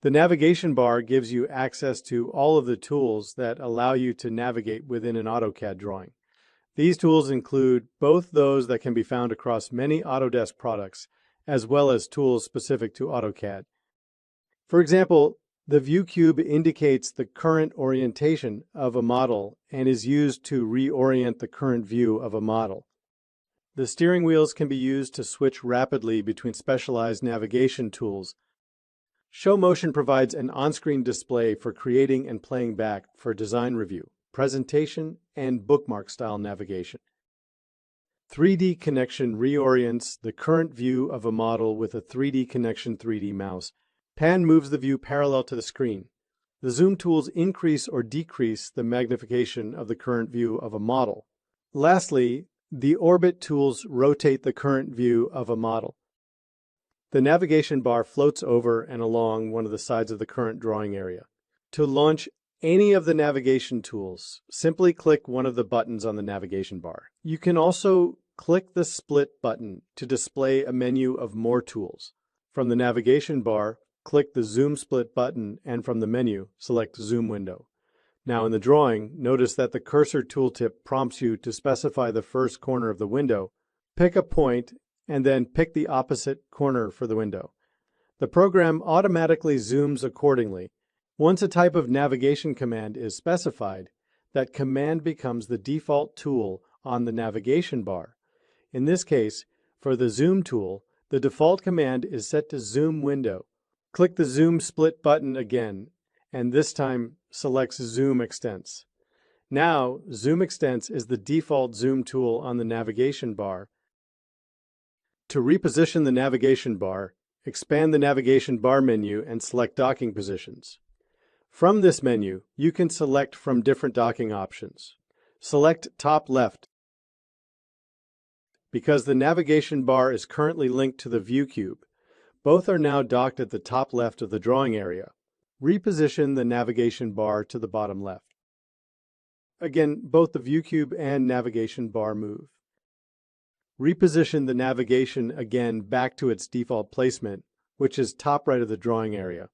The navigation bar gives you access to all of the tools that allow you to navigate within an AutoCAD drawing. These tools include both those that can be found across many Autodesk products, as well as tools specific to AutoCAD. For example, the view cube indicates the current orientation of a model and is used to reorient the current view of a model. The steering wheels can be used to switch rapidly between specialized navigation tools. Show Motion provides an on-screen display for creating and playing back for design review, presentation, and bookmark style navigation. 3D Connection reorients the current view of a model with a 3D Connection 3D mouse. Pan moves the view parallel to the screen. The zoom tools increase or decrease the magnification of the current view of a model. Lastly, the orbit tools rotate the current view of a model. The navigation bar floats over and along one of the sides of the current drawing area. To launch any of the navigation tools, simply click one of the buttons on the navigation bar. You can also click the split button to display a menu of more tools. From the navigation bar, click the Zoom Split button, and from the menu, select Zoom Window. Now in the drawing, notice that the cursor tooltip prompts you to specify the first corner of the window. Pick a point and then pick the opposite corner for the window. The program automatically zooms accordingly. Once a type of navigation command is specified, that command becomes the default tool on the navigation bar. In this case, for the Zoom tool, the default command is set to Zoom Window. Click the Zoom Split button again, and this time selects Zoom Extents. Now, Zoom Extents is the default zoom tool on the navigation bar. To reposition the navigation bar, expand the navigation bar menu and select Docking Positions. From this menu, you can select from different docking options. Select Top Left. Because the navigation bar is currently linked to the view cube, both are now docked at the top left of the drawing area. Reposition the navigation bar to the bottom left. Again, both the view cube and navigation bar move. Reposition the navigation again back to its default placement, which is top right of the drawing area.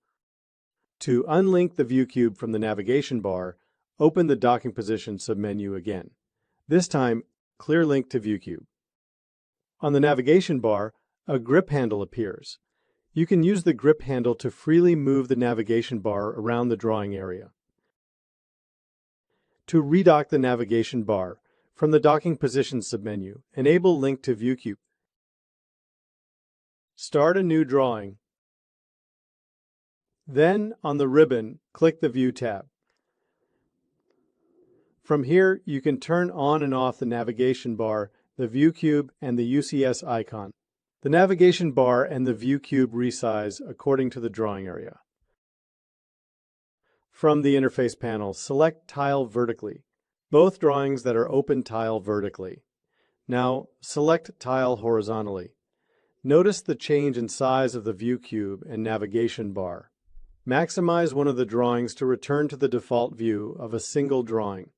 To unlink the view cube from the navigation bar, open the Docking Position submenu again. This time, clear link to view cube. On the navigation bar, a grip handle appears. You can use the grip handle to freely move the navigation bar around the drawing area. To redock the navigation bar, from the Docking Positions submenu, enable Link to View Cube. Start a new drawing. Then, on the ribbon, click the View tab. From here, you can turn on and off the navigation bar, the view cube, and the UCS icon. The navigation bar and the view cube resize according to the drawing area. From the interface panel, select Tile vertically. Both drawings that are open tile vertically. Now, select Tile horizontally. Notice the change in size of the view cube and navigation bar. Maximize one of the drawings to return to the default view of a single drawing.